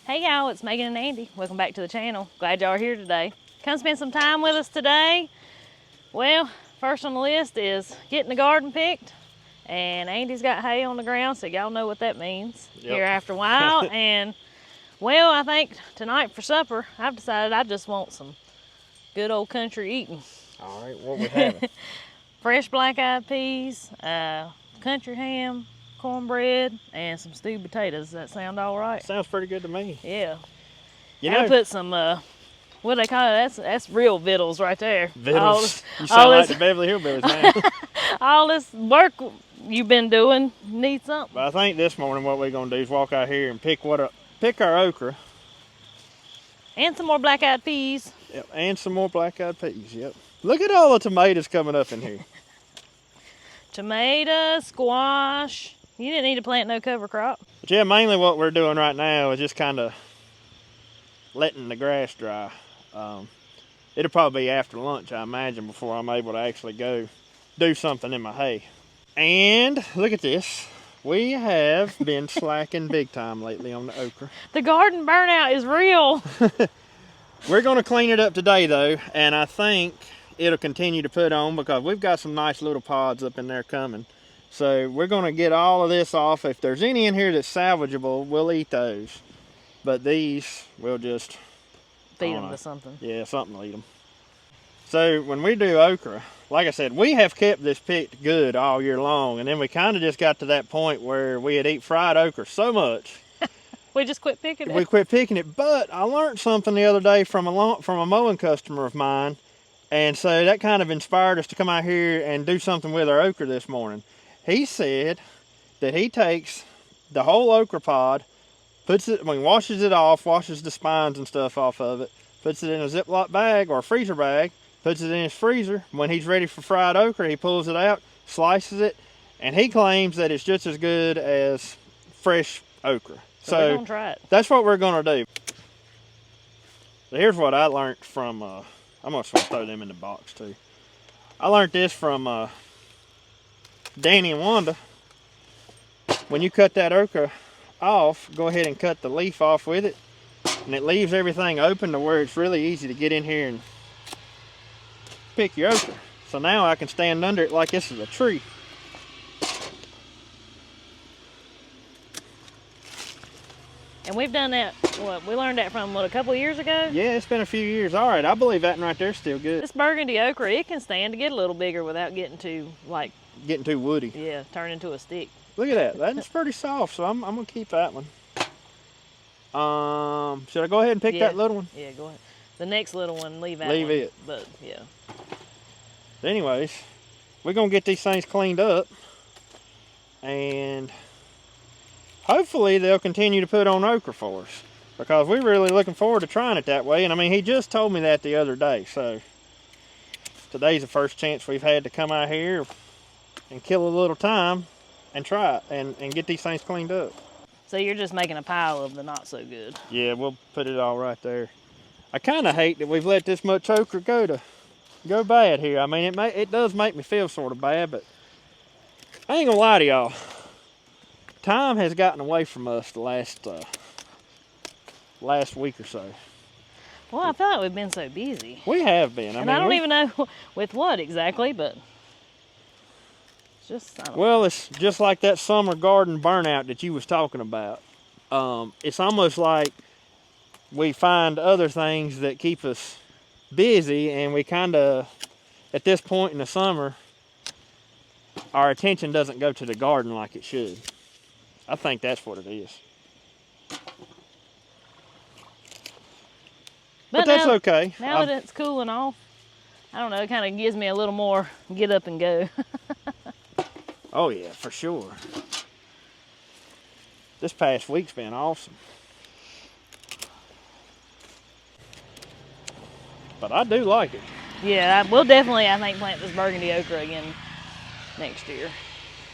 Hey y'all, it's Megan and Andy. Welcome back to the channel. Glad y'all are here today. Come spend some time with us today. Well, first on the list is getting the garden picked. And Andy's got hay on the ground, so y'all know what that means here after a while. And well, I think tonight for supper, I've decided I just want some good old country eating. All right, what we having? Fresh black-eyed peas, country ham, cornbread, and some stewed potatoes. Does that sound all right? Sounds pretty good to me. Yeah. You I know, put some, what do they call it? That's real victuals right there. Vittles. You sound like the Beverly Hillbillies now. All this work you've been doing needs something. But I think this morning what we're gonna do is walk out here and pick our okra. And some more black-eyed peas. Yep, and some more black-eyed peas. Yep. Look at all the tomatoes coming up in here. Tomatoes, squash. You didn't need to plant no cover crop. But yeah, mainly what we're doing right now is just kind of letting the grass dry. It'll probably be after lunch, I imagine, before I'm able to actually go do something in my hay. And look at this. We have been slacking big time lately on the okra. The garden burnout is real. We're going to clean it up today though, and I think it'll continue to put on because we've got some nice little pods up in there coming. So we're going to get all of this off. If there's any in here that's salvageable, we'll eat those. But these, we'll just Feed them to something. Yeah, something to eat them. So when we do okra, like I said, we have kept this picked good all year long. And then we kind of just got to that point where we had eat fried okra so much. We just quit picking it. We quit picking it. But I learned something the other day from a mowing customer of mine. And so that kind of inspired us to come out here and do something with our okra this morning. He said that he takes the whole okra pod, washes it off, washes the spines and stuff off of it, puts it in a Ziploc bag or a freezer bag, puts it in his freezer. When he's ready for fried okra, he pulls it out, slices it, and he claims that it's just as good as fresh okra. So we're gonna try it. That's what we're gonna do. So here's what I learned from, I'm gonna throw them in the box too. I learned this from Danny and Wanda. When you cut that okra off, go ahead and cut the leaf off with it, and it leaves everything open to where it's really easy to get in here and pick your okra. So now I can stand under it like this is a tree. And we've done that, we learned that from, a couple of years ago? Yeah, it's been a few years. All right, I believe that one right there is still good. This burgundy okra, it can stand to get a little bigger without getting too, getting too woody. Yeah, turn into a stick. Look at that. That's pretty soft, so I'm going to keep that one. Should I go ahead and pick that little one? Yeah, go ahead. The next little one, leave that Leave one. it. But, yeah. Anyways, we're going to get these things cleaned up, and hopefully they'll continue to put on okra for us, because we're really looking forward to trying it that way. And I mean, he just told me that the other day, so today's the first chance we've had to come out here and kill a little time and try it and get these things cleaned up. So you're just making a pile of the not so good. Yeah, we'll put it all right there. I kind of hate that we've let this much okra go bad here. I mean, it does make me feel sort of bad, but I ain't gonna lie to y'all. Time has gotten away from us the last week or so. Well, I feel like we've been so busy. We have been. I don't even know with what exactly, but it's just, I don't know. Well, it's just like that summer garden burnout that you was talking about. It's almost like we find other things that keep us busy, and we kind of, at this point in the summer, our attention doesn't go to the garden like it should. I think that's what it is. But that's okay. Now that it's cooling off, I don't know, it kind of gives me a little more get up and go. Oh yeah, for sure. This past week's been awesome. But I do like it. Yeah, we'll definitely, I think, plant this burgundy okra again next year.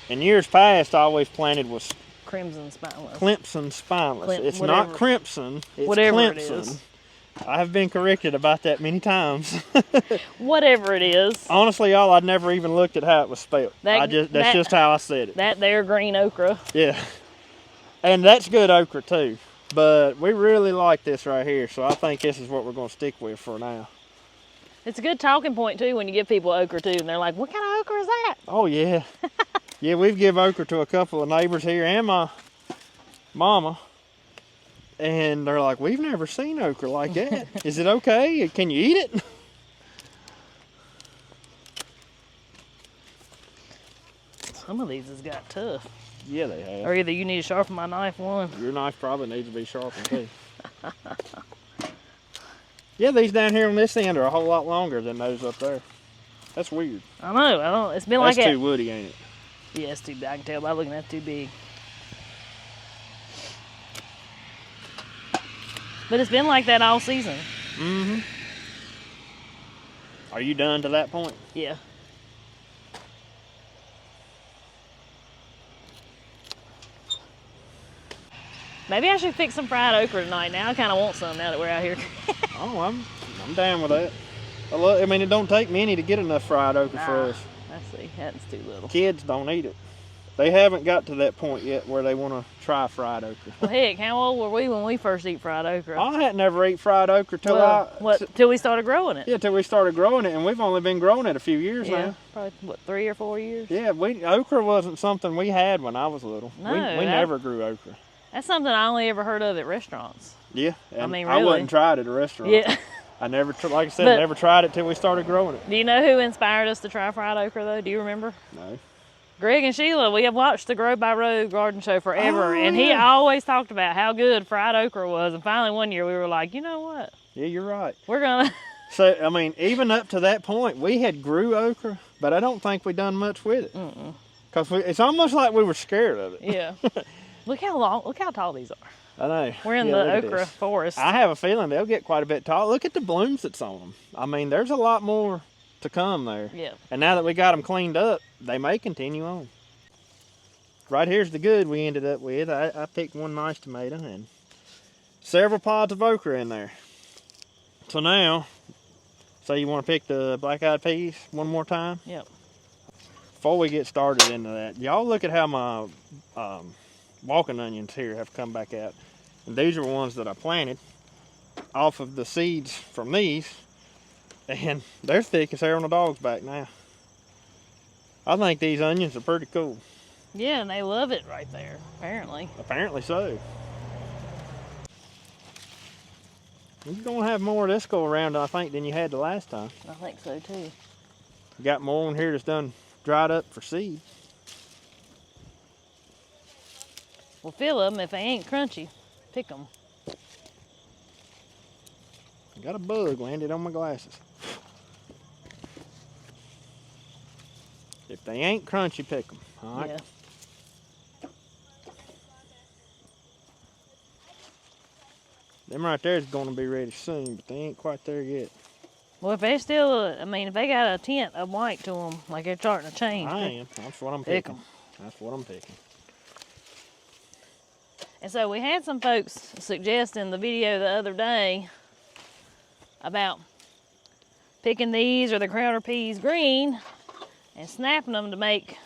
In years past, I always planted was Crimson spineless. Clemson spineless. It's whatever. not crimson, it's whatever Clemson. It is. I have been corrected about that many times. Whatever it is. Honestly, y'all, I'd never even looked at how it was spelled. That's just how I said it. That there green okra. Yeah. And that's good okra too. But we really like this right here, so I think this is what we're gonna stick with for now. It's a good talking point too when you give people okra too, and they're like, "What kind of okra is that?" Oh yeah, yeah. We've given okra to a couple of neighbors here and my mama, and they're like, "We've never seen okra like that. Is it okay? Can you eat it?" Some of these has got tough. Yeah, they have. Or either you need to sharpen my knife one. Your knife probably needs to be sharpened too. Yeah, these down here on this end are a whole lot longer than those up there. That's weird. I know. I don't. It's been That's like that. too woody, ain't it? Yeah, it's too big. I can tell by looking at it, too big. But it's been like that all season. Mm-hmm. Are you done to that point? Yeah. Maybe I should fix some fried okra tonight. Now I kind of want some now that we're out here. Oh, I'm down with that. I mean, it don't take many to get enough fried okra for us. I see. That's too little. Kids don't eat it. They haven't got to that point yet where they want to try fried okra. Well, heck, how old were we when we first eat fried okra? I had never eat fried okra till till we started growing it. Yeah, till we started growing it, and we've only been growing it a few years now. Probably what, 3 or 4 years. Yeah, okra wasn't something we had when I was little. No, we never grew okra. That's something I only ever heard of at restaurants. Yeah, and I mean, really. I wouldn't try it at a restaurant. Yeah. I never, like I said, never tried it till we started growing it. Do you know who inspired us to try fried okra though? Do you remember? No. Greg and Sheila. We have watched the Grow by Row garden show forever, and he always talked about how good fried okra was. And finally one year we were like, you know what? Yeah, you're right. We're gonna. So, I mean, even up to that point, we had grew okra, but I don't think we done much with it. Because it's almost like we were scared of it. Yeah. Look how tall these are. I know. We're in the okra forest. I have a feeling they'll get quite a bit tall. Look at the blooms that's on them. I mean, there's a lot more to come there. Yeah. And now that we got them cleaned up, they may continue on. Right here's the good we ended up with. I picked one nice tomato and several pods of okra in there. So now, say you want to pick the black-eyed peas one more time? Yep. Before we get started into that, y'all look at how my walking onions here have come back out. And these are ones that I planted off of the seeds from these, and they're thick as hair on a dog's back now. I think these onions are pretty cool. Yeah, and they love it right there, apparently. Apparently so. You're going to have more of this go around, I think, than you had the last time. I think so too. You got more in here that's done dried up for seed. Well, feel them. If they ain't crunchy, pick them. I got a bug landed on my glasses. If they ain't crunchy, pick them. All right. Yeah. Them right there is going to be ready soon, but they ain't quite there yet. Well, if they still, I mean, if they got a tint of white to them, like they're starting to change. I am. That's what I'm pick picking. them. That's what I'm picking. And so we had some folks suggest in the video the other day about picking these or the crowder peas green and snapping them to make,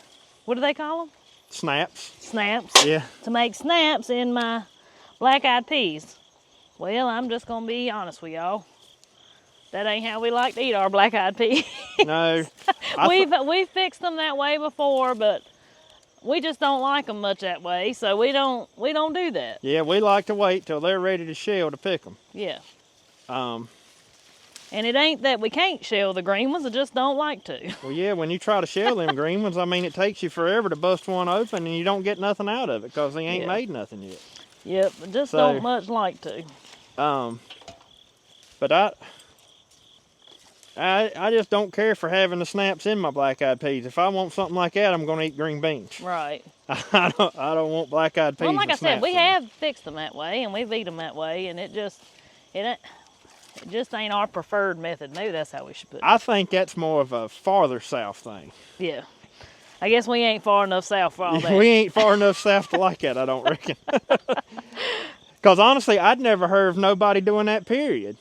what do they call them? Snaps. Snaps. Yeah. To make snaps in my black-eyed peas. Well, I'm just gonna be honest with y'all. That ain't how we like to eat our black-eyed peas. No. We've fixed them that way before, but we just don't like them much that way, so we don't do that. Yeah, we like to wait till they're ready to shell to pick them. Yeah. And it ain't that we can't shell the green ones, I just don't like to. Well, yeah, when you try to shell them green ones, I mean, it takes you forever to bust one open, and you don't get nothing out of it because they ain't made nothing yet. Yep, I just don't much like to. But I just don't care for having the snaps in my black-eyed peas. If I want something like that, I'm going to eat green beans. Right. I don't want black-eyed peas. Well, like I said, we in them. have fixed them that way, and we've eaten them that way, and it just ain't our preferred method. Maybe that's how we should put it. I think that's more of a farther south thing. Yeah. I guess we ain't far enough south for all that. We ain't far enough south to like that, I don't reckon. Because honestly, I'd never heard of nobody doing that, period,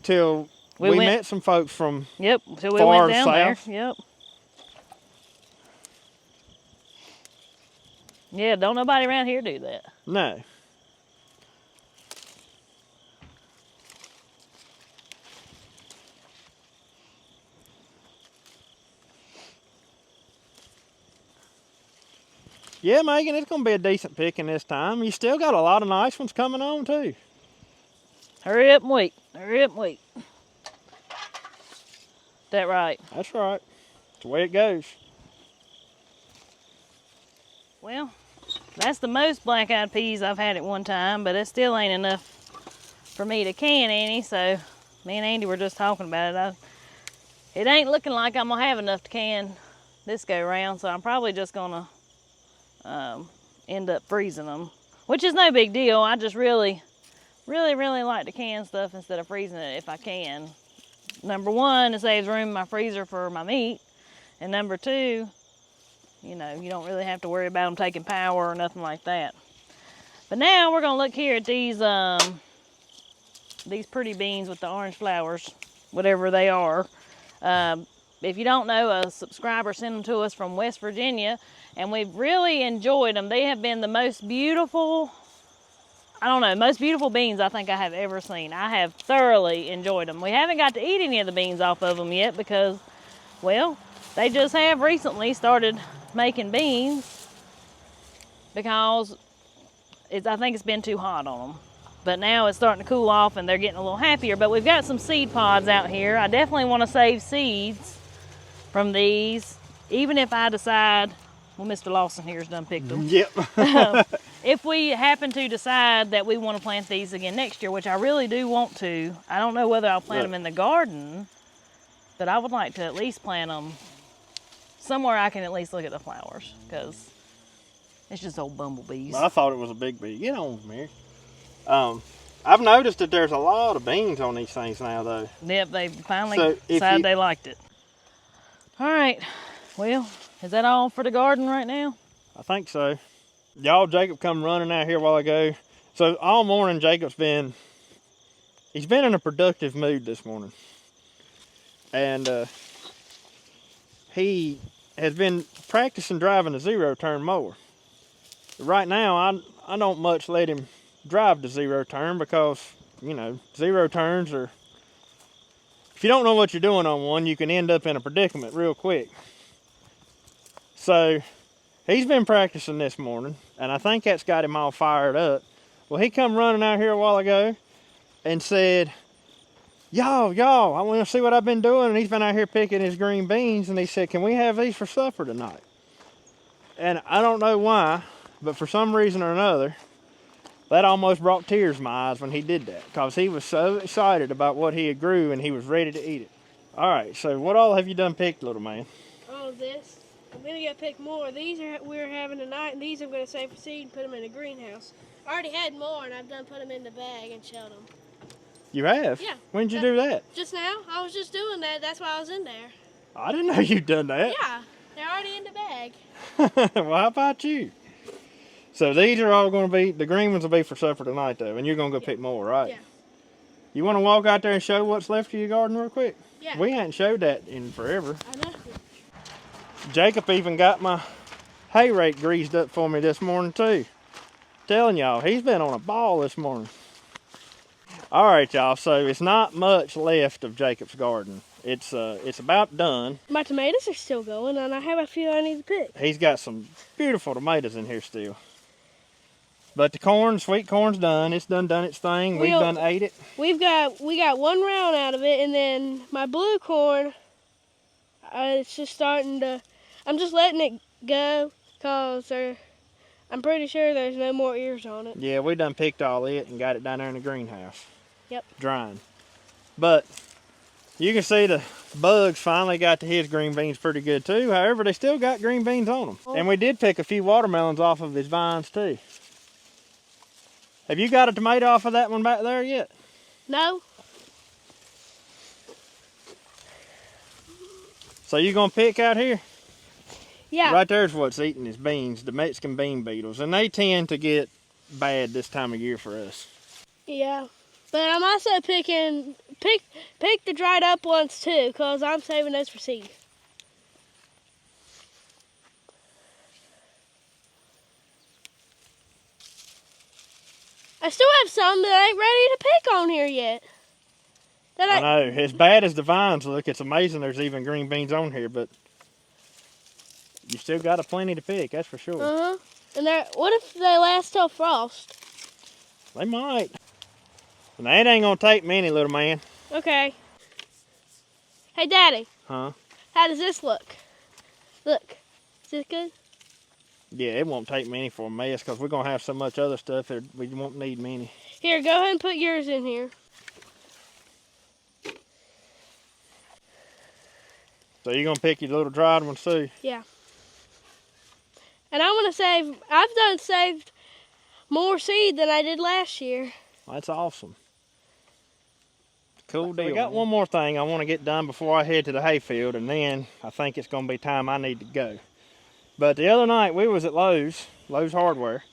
till we met some folks from till we far went down south. there. Yep. Yeah, don't nobody around here do that. No. Yeah, Megan, it's going to be a decent picking this time. You still got a lot of nice ones coming on, too. Hurry up and wait. Hurry up and wait. That right? That's right. That's the way it goes. Well, that's the most black-eyed peas I've had at one time, but it still ain't enough for me to can any, so me and Andy were just talking about it. It ain't looking like I'm going to have enough to can this go round, so I'm probably just going to end up freezing them, which is no big deal. I just really like to can stuff instead of freezing it if I can. Number one, it saves room in my freezer for my meat, and number two, you know, you don't really have to worry about them taking power or nothing like that. But now we're gonna look here at these pretty beans with the orange flowers, whatever they are. If you don't know, a subscriber sent them to us from West Virginia, and we've really enjoyed them. They have been the most beautiful, most beautiful beans I think I have ever seen. I have thoroughly enjoyed them. We haven't got to eat any of the beans off of them yet because, well, they just have recently started making beans because I think it's been too hot on them. But now it's starting to cool off and they're getting a little happier. But we've got some seed pods out here. I definitely want to save seeds from these, even if I decide, well, Mr. Lawson here's done picked them. Yep. If we happen to decide that we want to plant these again next year, which I really do want to, I don't know whether I'll plant them in the garden, but I would like to at least plant them somewhere I can at least look at the flowers, because it's just old bumblebees. I thought it was a big bee. Get on from here. I've noticed that there's a lot of beans on these things now, though. Yep, they finally decided they liked it. All right, well, is that all for the garden right now? I think so. Jacob come running out here a while ago. So all morning, Jacob's he's been in a productive mood this morning. And he has been practicing driving a zero-turn mower. Right now, I don't much let him drive the zero-turn because, you know, zero turns are, if you don't know what you're doing on one, you can end up in a predicament real quick. So he's been practicing this morning, and I think that's got him all fired up. Well, he come running out here a while ago and said, y'all, I want to see what I've been doing. And he's been out here picking his green beans, and he said, can we have these for supper tonight? And I don't know why, but for some reason or another, that almost brought tears to my eyes when he did that, because he was so excited about what he had grew and he was ready to eat it. All right, so what all have you done picked, little man? All of this. I'm going to go pick more. These we're having tonight, and these I'm going to save for seed and put them in a greenhouse. I already had more, and I've done put them in the bag and shelled them. You have? Yeah. When did you do that? Just now. I was just doing that. That's why I was in there. I didn't know you'd done that. Yeah. They're already in the bag. Well, how about you? So these are all going to be, the green ones will be for supper tonight, though, and you're going to go pick more, right? Yeah. You want to walk out there and show what's left of your garden real quick? Yeah. We hadn't showed that in forever. I know. Jacob even got my hay rake greased up for me this morning, too. Telling y'all, he's been on a ball this morning. All right, y'all, so it's not much left of Jacob's garden. It's about done. My tomatoes are still going, and I have a few I need to pick. He's got some beautiful tomatoes in here still. But the corn, sweet corn's done. It's done its thing. We've done ate it. We got one round out of it, and then my blue corn, it's just starting to, I'm just letting it go because I'm pretty sure there's no more ears on it. Yeah, we done picked all it and got it down there in the greenhouse. Yep. Drying. But you can see the bugs finally got to his green beans pretty good too. However, they still got green beans on them. And we did pick a few watermelons off of his vines too. Have you got a tomato off of that one back there yet? No. So you gonna pick out here? Yeah. Right there's what's eating his beans, the Mexican bean beetles. And they tend to get bad this time of year for us. Yeah. But I'm also pick the dried up ones too, because I'm saving those for seed. I still have some that ain't ready to pick on here yet. I know. As bad as the vines look, it's amazing there's even green beans on here, but you still got a plenty to pick, that's for sure. Uh-huh. And what if they last till frost? They might. And that ain't gonna take many, little man. Okay. Hey, Daddy. Huh? How does this look? Look. Is this good? Yeah, it won't take many for a mess because we're gonna have so much other stuff that we won't need many. Here, go ahead and put yours in here. So you're gonna pick your little dried ones too? Yeah. And I want to save, I've saved more seed than I did last year. That's awesome. Cool deal. We got one more thing I want to get done before I head to the hayfield, and then I think it's gonna be time I need to go. But the other night we was at Lowe's Hardware,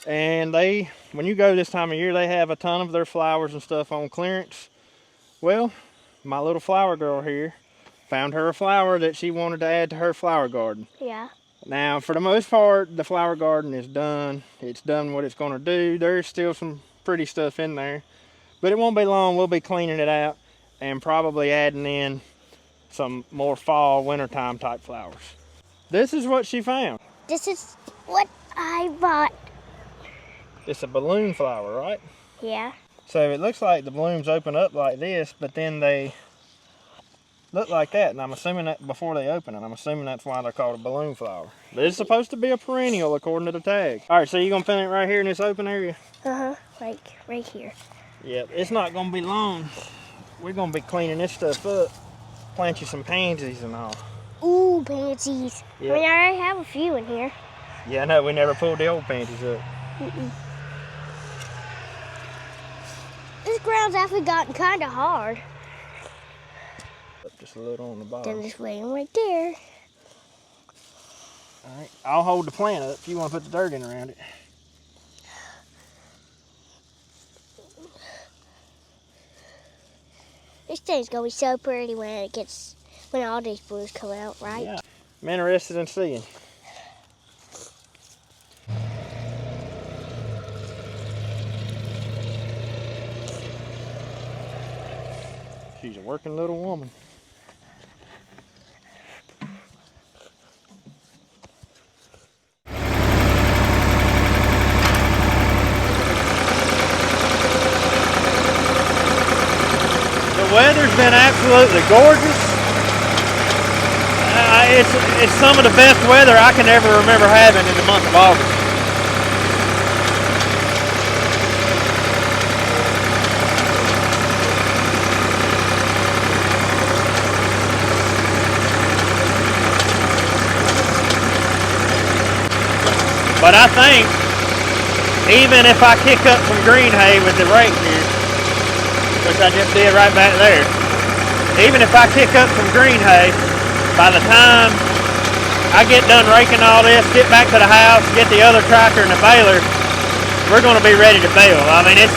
and when you go this time of year, they have a ton of their flowers and stuff on clearance. Well, my little flower girl here found her a flower that she wanted to add to her flower garden. Yeah. Now, for the most part, the flower garden is done. It's done what it's going to do. There's still some pretty stuff in there, but it won't be long. We'll be cleaning it out and probably adding in some more fall, wintertime type flowers. This is what she found. This is what I bought. It's a balloon flower, right? Yeah. So it looks like the blooms open up like this, but then they look like that, and I'm assuming that before they open it, I'm assuming that's why they're called a balloon flower. But it's supposed to be a perennial according to the tag. All right, so you're gonna plant it right here in this open area? Like right here. Yeah, it's not gonna be long. We're gonna be cleaning this stuff up, plant you some pansies and all. Ooh, pansies. Yep. I mean, I already have a few in here. Yeah, I know, we never pulled the old pansies up. This ground's actually gotten kind of hard. Just a little on the Then bottom. just laying right there. All right, I'll hold the plant up if you want to put the dirt in around it. This thing's gonna be so pretty when all these blues come out, right? Yeah, I'm interested in seeing. She's a working little woman. The weather's been absolutely gorgeous. It's some of the best weather I can ever remember having in the month of August. But I think even if I kick up some green hay with the rake here, which I just did right back there, even if I kick up some green hay, by the time I get done raking all this, get back to the house, get the other tractor and the baler, we're going to be ready to bale. I mean, as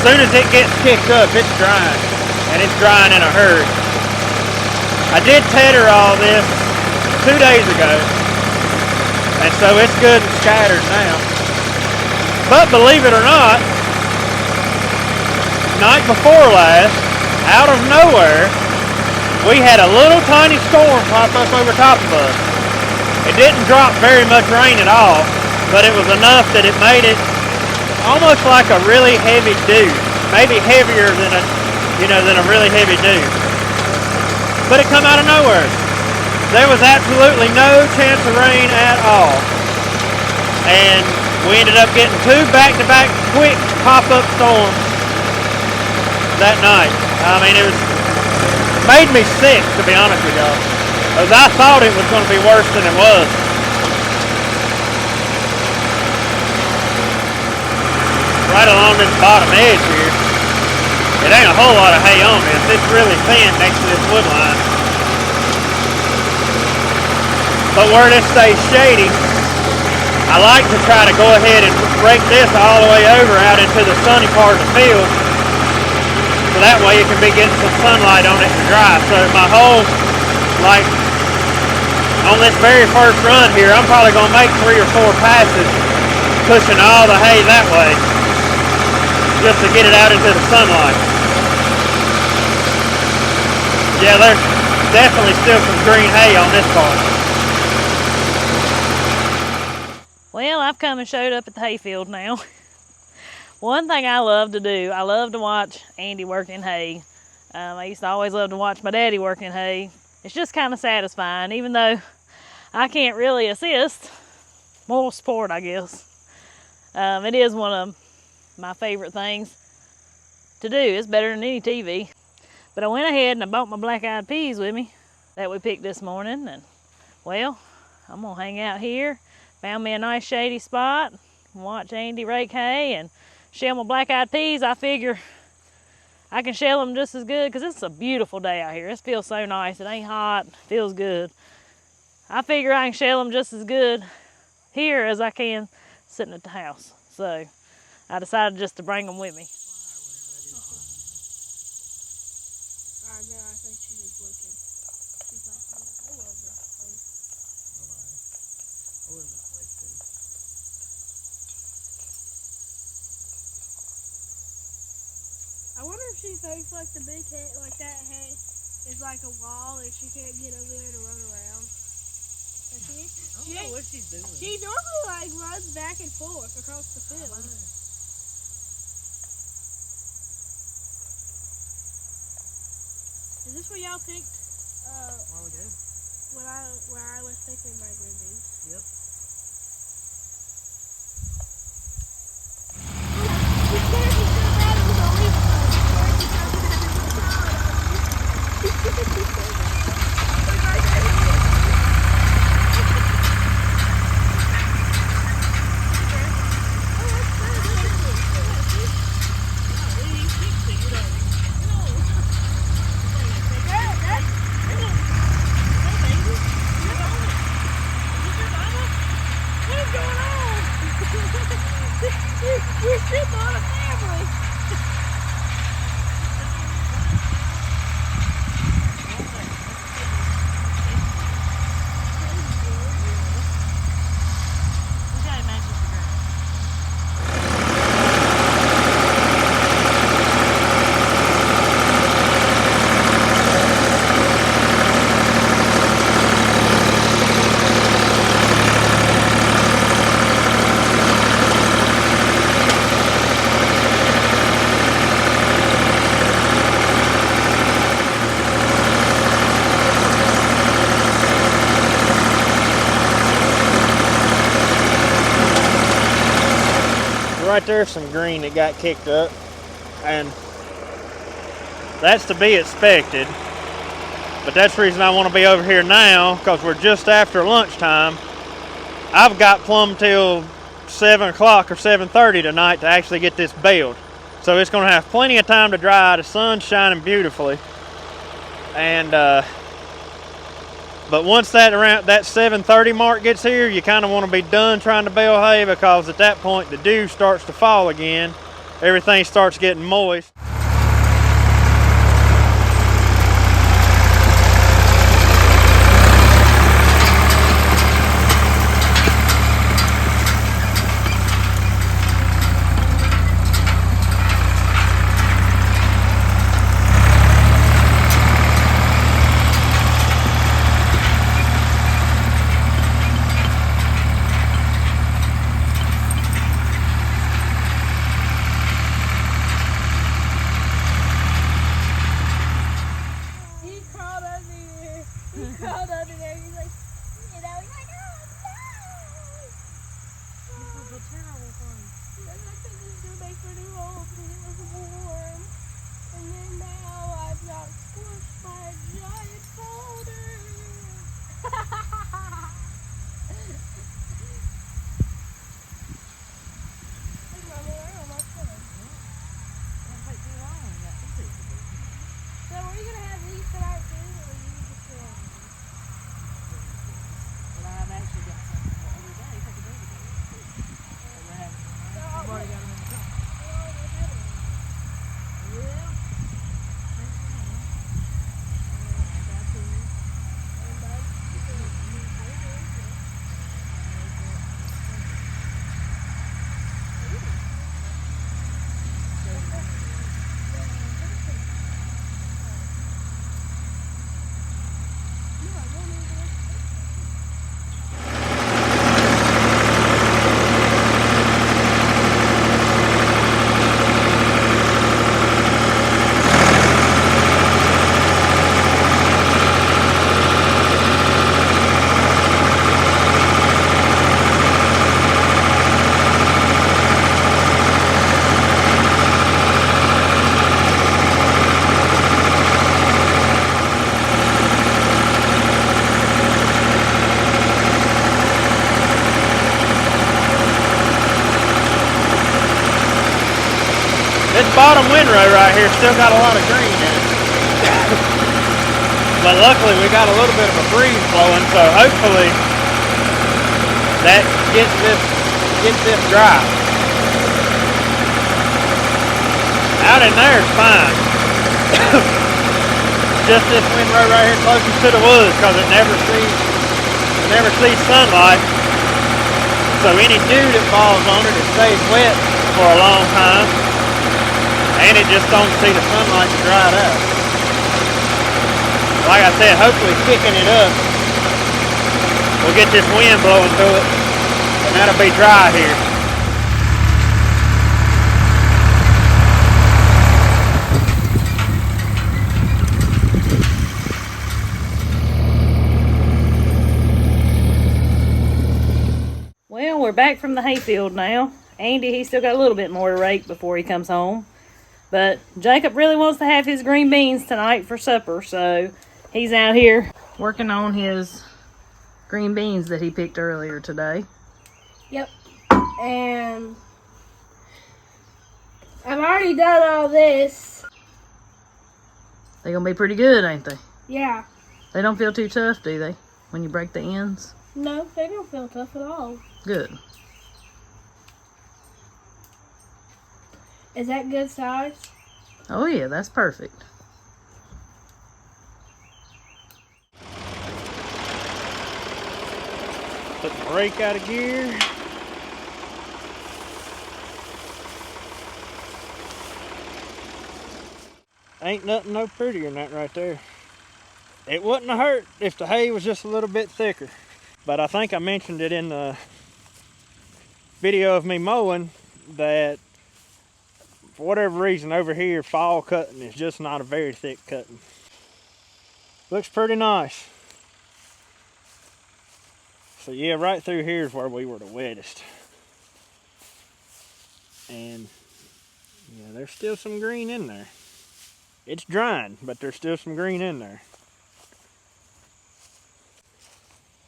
soon as it gets kicked up, it's drying, and it's drying in a hurry. I did tedder all this 2 days ago, and so it's good and scattered now. But believe it or not, night before last, out of nowhere, we had a little tiny storm pop up over top of us. It didn't drop very much rain at all, but it was enough that it made it almost like a really heavy dew, maybe heavier than a really heavy dew. But it come out of nowhere. There was absolutely no chance of rain at all, and we ended up getting 2 back-to-back quick pop-up storms that night. I mean, it made me sick, to be honest with y'all, because I thought it was going to be worse than it was. Right along this bottom edge here, it ain't a whole lot of hay on this. It's really thin next to this wood line. But where this stays shady, I like to try to go ahead and rake this all the way over out into the sunny part of the field. So that way it can be getting some sunlight on it to dry. So my whole, like, on this very first run here, I'm probably going to make 3 or 4 passes pushing all the hay that way just to get it out into the sunlight. Yeah, there's definitely still some green hay on this part. Well, I've come and showed up at the hayfield now. One thing I love to do, I love to watch Andy working hay. I used to always love to watch my daddy working hay. It's just kind of satisfying, even though I can't really assist. Moral support, I guess. It is one of my favorite things to do. It's better than any TV. But I went ahead and I bought my black-eyed peas with me that we picked this morning. And, well, I'm going to hang out here. Found me a nice shady spot. Watch Andy rake hay and shell my black-eyed peas. I figure I can shell them just as good because it's a beautiful day out here. It feels so nice. It ain't hot. It feels good. I figure I can shell them just as good here as I can sitting at the house. So I decided just to bring them with me. I know, I think she was looking. She's like, I love this place. I love this place too. I wonder if she thinks like the big hay, like that hay is like a wall and she can't get over there to run around. I don't know what she's doing. She normally like runs back and forth across the field. Is this where y'all picked A while ago. where I was picking my green beans? Yep. We're still not a family. Right there's some green that got kicked up, and that's to be expected, but that's the reason I want to be over here now, because we're just after lunchtime. I've got plumb till 7 o'clock or 7:30 tonight to actually get this baled, so it's going to have plenty of time to dry. The sun's shining beautifully, and but once that around that 7:30 mark gets here, you kind of want to be done trying to bale hay, because at that point the dew starts to fall again. Everything starts getting moist. This bottom windrow right here still got a lot of green in it. But luckily we got a little bit of a breeze blowing, so hopefully that gets this dry. Out in there is fine. Just this windrow right here closest to the woods, because it never sees sunlight. So any dew that falls on it, it stays wet for a long time, and it just don't see the sunlight to dry it out. Like I said, hopefully kicking it up, we'll get this wind blowing through it, and that'll be dry here. Well, we're back from the hayfield now. Andy, he's still got a little bit more to rake before he comes home. But Jacob really wants to have his green beans tonight for supper, so he's out here working on his green beans that he picked earlier today. Yep. And I've already done all this. They're gonna be pretty good, ain't they? Yeah. They don't feel too tough, do they, when you break the ends? No, they don't feel tough at all. Good. Is that good size? Oh yeah, that's perfect. Put the brake out of gear. Ain't nothing no prettier than that right there. It wouldn't have hurt if the hay was just a little bit thicker. But I think I mentioned it in the video of me mowing that for whatever reason over here, fall cutting is just not a very thick cutting. Looks pretty nice. So yeah, right through here is where we were the wettest. And yeah, there's still some green in there. It's drying, but there's still some green in there.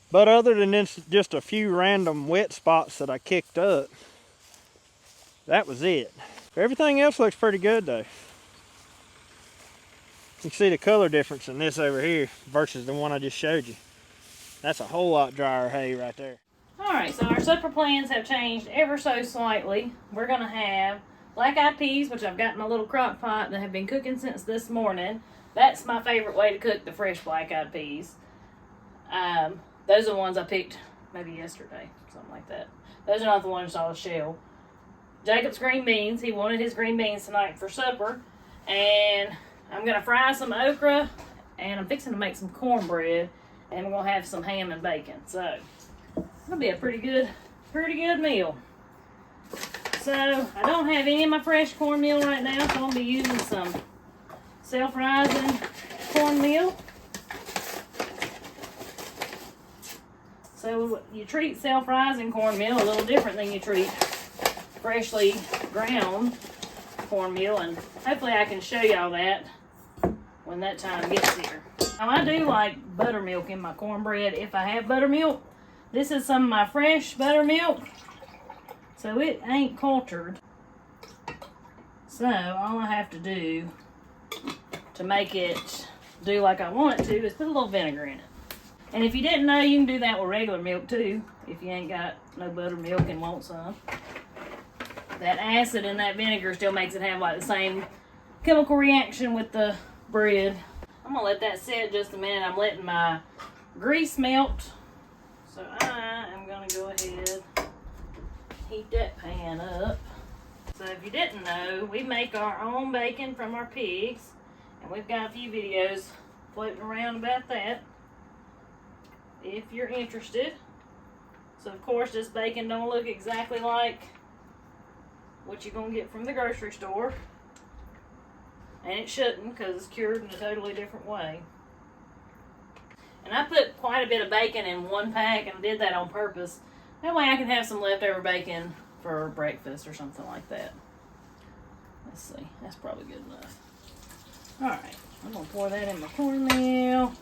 But other than this, just a few random wet spots that I kicked up, that was it. Everything else looks pretty good though. You can see the color difference in this over here versus the one I just showed you. That's a whole lot drier hay right there. Alright, so our supper plans have changed ever so slightly. We're going to have black-eyed peas, which I've got in a little crock pot that have been cooking since this morning. That's my favorite way to cook the fresh black-eyed peas. Those are the ones I picked maybe yesterday, something like that. Those are not the ones I saw the shell. Jacob's green beans. He wanted his green beans tonight for supper. And I'm going to fry some okra, and I'm fixing to make some cornbread, and we're going to have some ham and bacon. So, it'll be a pretty good meal. So, I don't have any of my fresh cornmeal right now, so I'll be using some self-rising cornmeal. So, you treat self-rising cornmeal a little different than you treat freshly ground cornmeal, and hopefully I can show y'all that when that time gets here. Now, I do like buttermilk in my cornbread if I have buttermilk. This is some of my fresh buttermilk, so it ain't cultured. So all I have to do to make it do like I want it to is put a little vinegar in it. And if you didn't know, you can do that with regular milk too, if you ain't got no buttermilk and want some. That acid in that vinegar still makes it have like the same chemical reaction with the bread. I'm gonna let that sit just a minute. I'm letting my grease melt. So I am gonna go ahead, heat that pan up. So if you didn't know, we make our own bacon from our pigs, and we've got a few videos floating around about that, if you're interested. So of course this bacon don't look exactly like what you're gonna get from the grocery store, and it shouldn't, because it's cured in a totally different way. And I put quite a bit of bacon in one pack, and I did that on purpose. That way I can have some leftover bacon for breakfast or something like that. Let's see, that's probably good enough. Alright, I'm gonna pour that in my cornmeal.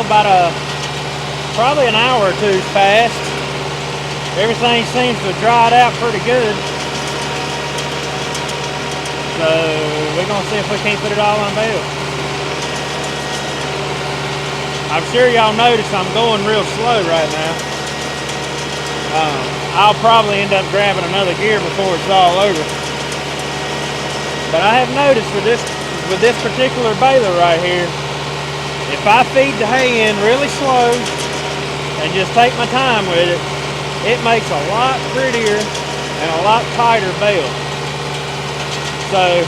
Well, probably an hour or two's passed. Everything seems to have dried out pretty good. So we're gonna see if we can't put it all on bale. I'm sure y'all notice I'm going real slow right now. I'll probably end up grabbing another gear before it's all over. But I have noticed with this particular baler right here, if I feed the hay in really slow and just take my time with it, it makes a lot prettier and a lot tighter bale. So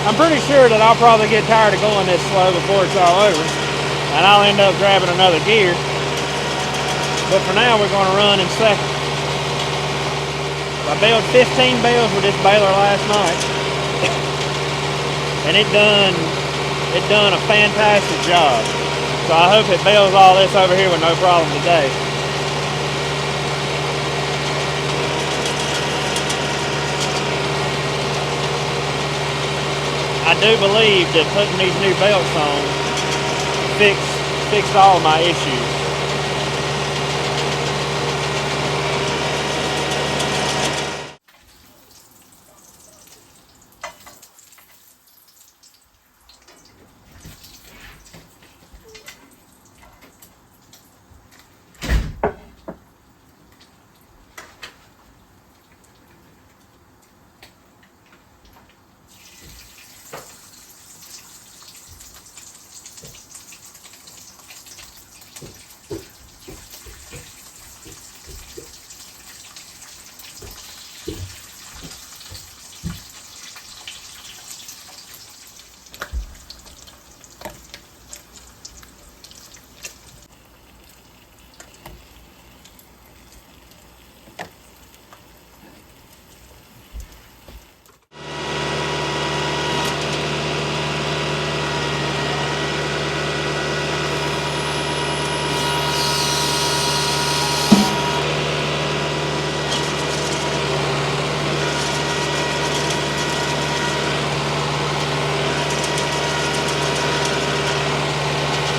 I'm pretty sure that I'll probably get tired of going this slow before it's all over, and I'll end up grabbing another gear. But for now, we're going to run in second. I baled 15 bales with this baler last night, and it done a fantastic job. So I hope it bales all this over here with no problem today. I do believe that putting these new belts on fixed all my issues.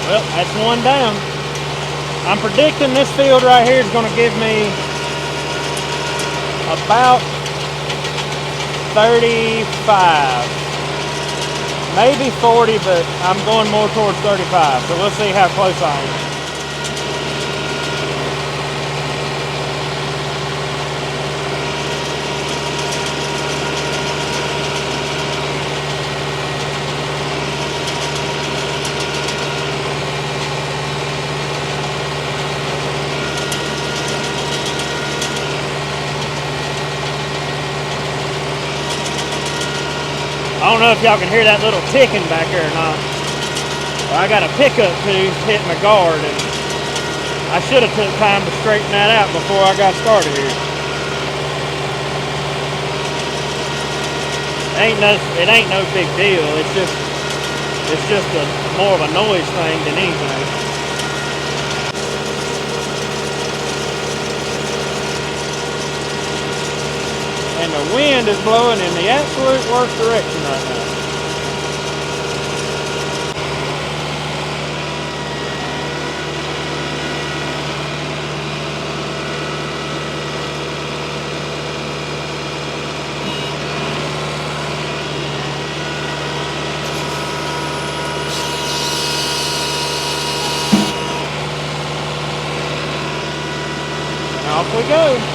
Well, that's one down. I'm predicting this field right here is going to give me about 35. Maybe 40, but I'm going more towards 35. So we'll see how close I am. I don't know if y'all can hear that little ticking back there or not. Well, I got a pickup tooth hitting the guard, and I should have took time to straighten that out before I got started here. It ain't no big deal. It's just more of a noise thing than anything. And the wind is blowing in the absolute worst direction right now. And off we go.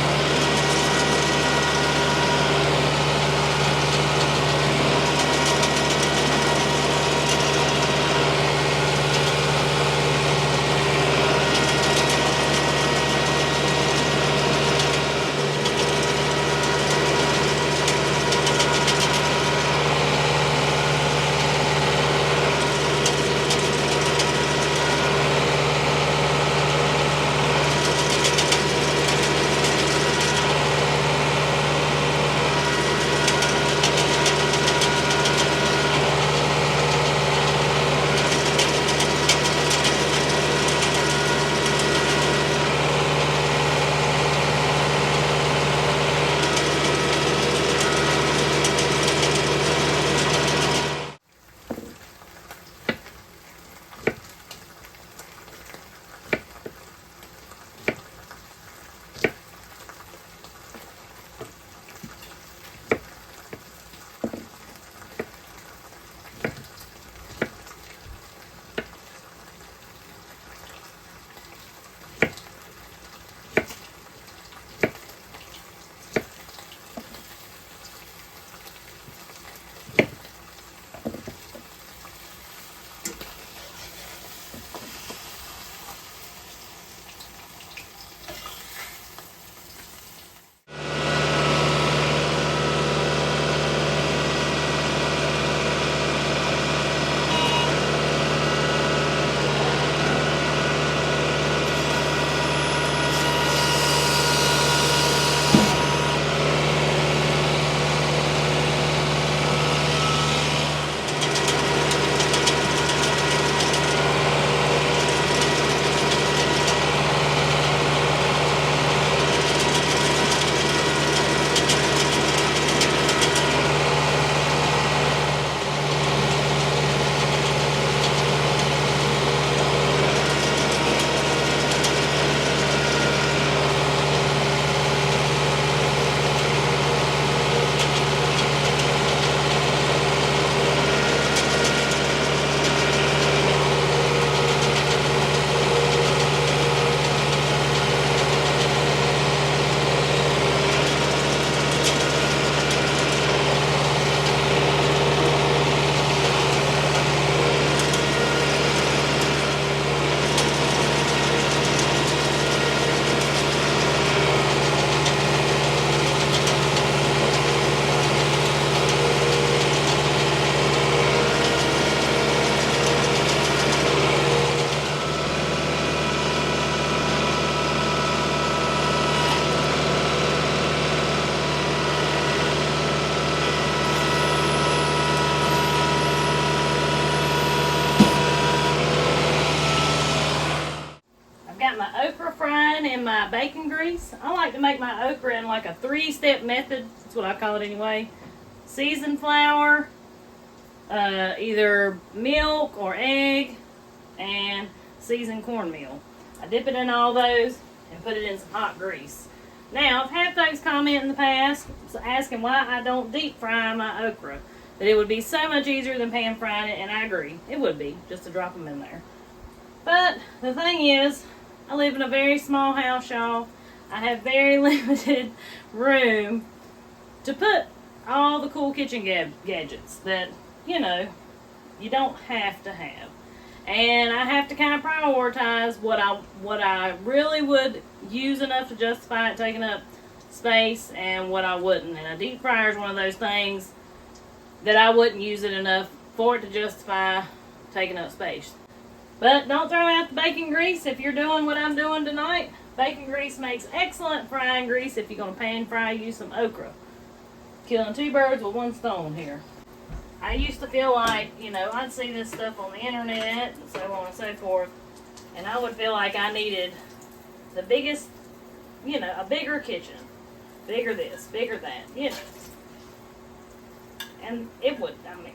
in my bacon grease. I like to make my okra in like a 3-step method. That's what I call it anyway. Seasoned flour, either milk or egg, and seasoned cornmeal. I dip it in all those and put it in some hot grease. Now, I've had folks comment in the past asking why I don't deep fry my okra. That it would be so much easier than pan frying it, and I agree. It would be, just to drop them in there. But the thing is, I live in a very small house, y'all. I have very limited room to put all the cool kitchen gadgets that, you know, you don't have to have. And I have to kind of prioritize what I really would use enough to justify it taking up space and what I wouldn't. And a deep fryer is one of those things that I wouldn't use it enough for it to justify taking up space. But don't throw out the bacon grease if you're doing what I'm doing tonight. Bacon grease makes excellent frying grease if you're going to pan fry, use some okra. Killing 2 birds with 1 stone here. I used to feel like, you know, I'd see this stuff on the internet and so on and so forth, and I would feel like I needed the biggest, you know, a bigger kitchen. Bigger this, bigger that, you know. And it would, I mean,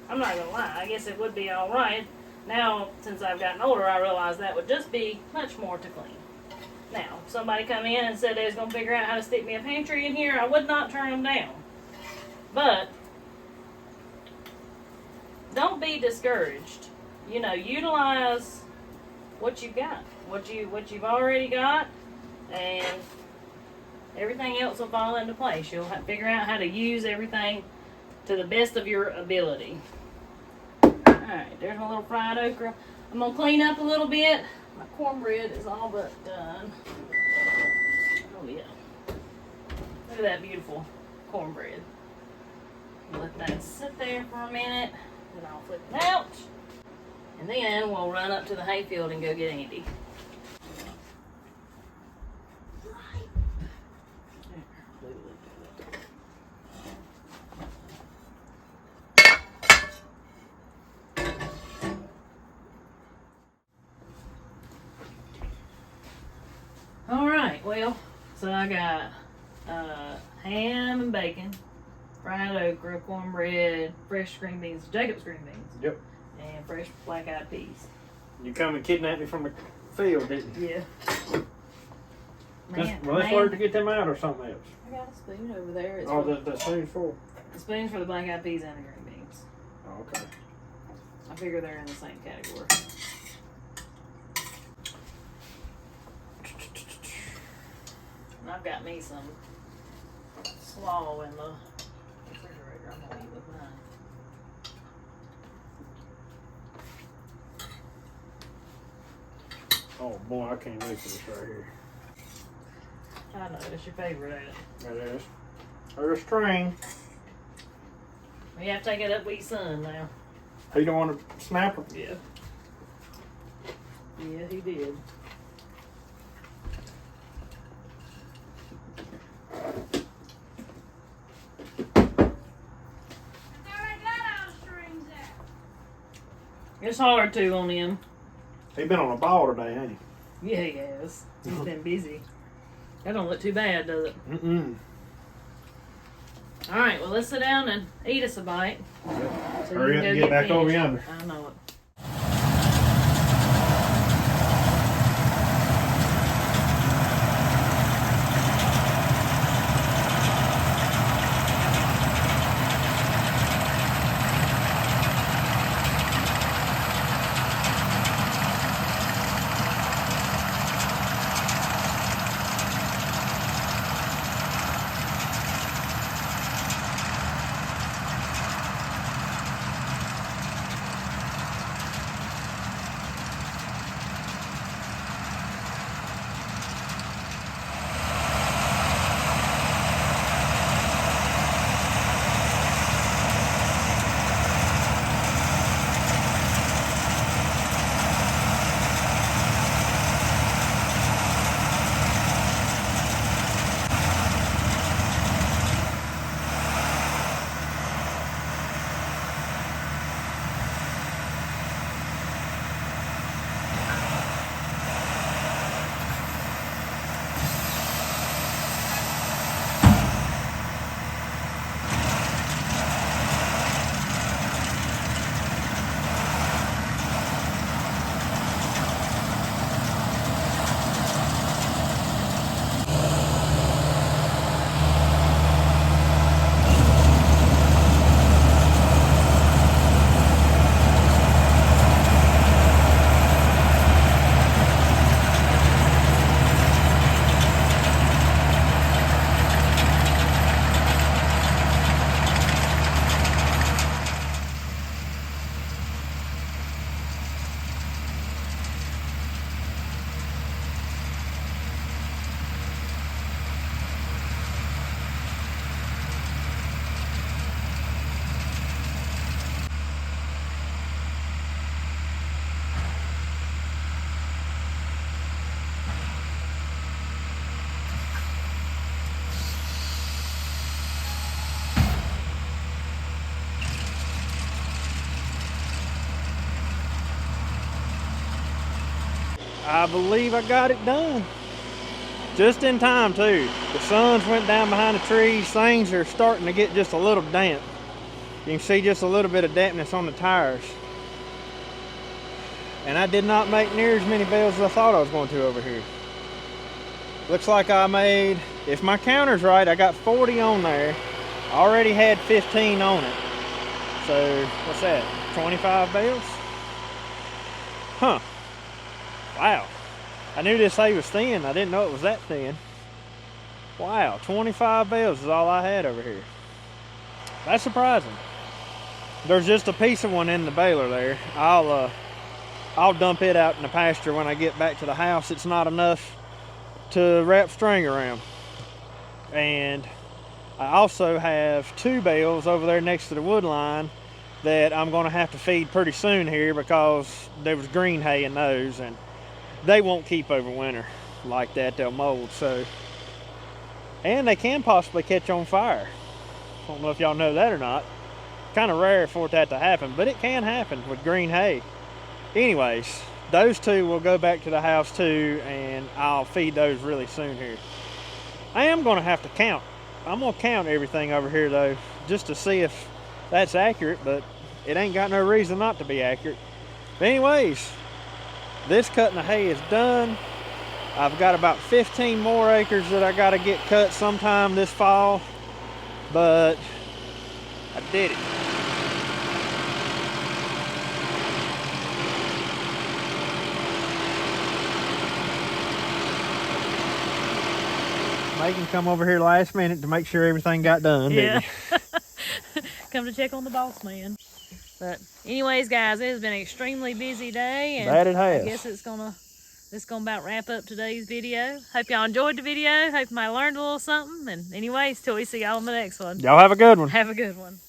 I'm not going to lie, I guess it would be alright. Now, since I've gotten older, I realize that would just be much more to clean. Now, if somebody come in and said they was going to figure out how to stick me a pantry in here, I would not turn them down. But don't be discouraged. You know, utilize what you've got, what you've already got, and everything else will fall into place. You'll have to figure out how to use everything to the best of your ability. Alright, there's my little fried okra. I'm going to clean up a little bit. My cornbread is all but done. Oh yeah. Look at that beautiful cornbread. Let that sit there for a minute. Then I'll flip it out. And then we'll run up to the hayfield and go get Andy. Alright, well, so I got ham and bacon, fried okra, cornbread, fresh green beans, Jacob's green beans. Yep. And fresh black-eyed peas. You come and kidnapped me from the field, didn't you? Yeah. Well, let's learn to get them out or something else. I got a spoon over there. It's Oh, the spoon's full. the spoon's for the black-eyed peas and the green beans. Oh, okay. I figure they're in the same category. And I've got me some slaw in the refrigerator. I'm gonna eat with mine. Oh boy, I can't wait for this right here. I know, it's your favorite, ain't it? That is. There's a string. We have to take it up with your son now. He don't want to snap her. Yeah. Yeah, he did. It's hard to on him. He been on a ball today, ain't he? Yeah, he has. He's been busy. That don't look too bad, does it? Mm-mm. All right, well, let's sit down and eat us a bite. Yep. So Hurry you up can and go get back over finished. yonder. I know it. I believe I got it done. Just in time too. The suns went down behind the trees. Things are starting to get just a little damp. You can see just a little bit of dampness on the tires. And I did not make near as many bales as I thought I was going to over here. Looks like I made, if my counter's right, I got 40 on there. I already had 15 on it. So, what's that, 25 bales? Huh. Wow. I knew this hay was thin. I didn't know it was that thin. Wow, 25 bales is all I had over here. That's surprising. There's just a piece of one in the baler there. I'll dump it out in the pasture when I get back to the house. It's not enough to wrap string around. And I also have 2 bales over there next to the wood line that I'm going to have to feed pretty soon here because there was green hay in those, and they won't keep over winter like that. They'll mold. So, and they can possibly catch on fire. I don't know if y'all know that or not. Kind of rare for that to happen, but it can happen with green hay. Anyways, those 2 will go back to the house too, and I'll feed those really soon here. I am going to have to count. I'm going to count everything over here though, just to see if that's accurate, but it ain't got no reason not to be accurate. But anyways, this cutting of hay is done. I've got about 15 more acres that I got to get cut sometime this fall, but I did it. Megan come over here last minute to make sure everything got done. Yeah. Come to check on the boss man. But anyways, guys, it has been an extremely busy day, and That it has. I guess it's gonna about wrap up today's video. Hope y'all enjoyed the video. Hope you might have learned a little something. And anyways, till we see y'all in the next one. Y'all have a good one. Have a good one.